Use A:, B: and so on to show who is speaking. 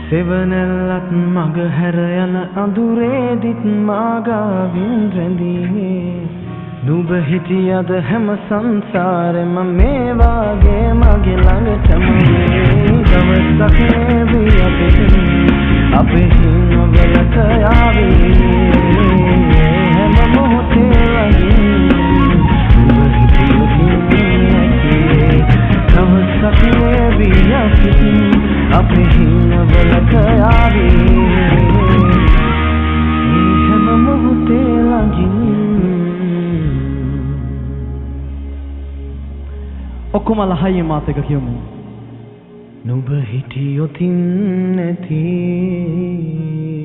A: සෙවනැල්ලත් මග හැර යන අඳුරේදිත් මාගාවින් රැඳී නුඹ හිටියද හැම සංසාරෙම මේ වාගේ මගේ ළඟටම දවසක් වී අපේ හිනවලට යාවී හැම මොහොතේ වගේ නුඹ හිටියොත් දවසක් වී අපේ හිනවලට යාවී හැම මොහොතේ ළඟින්
B: ඔක්කොම ලහයි මාත් එක කියමු.
A: නුඹ හිටියොත් නැති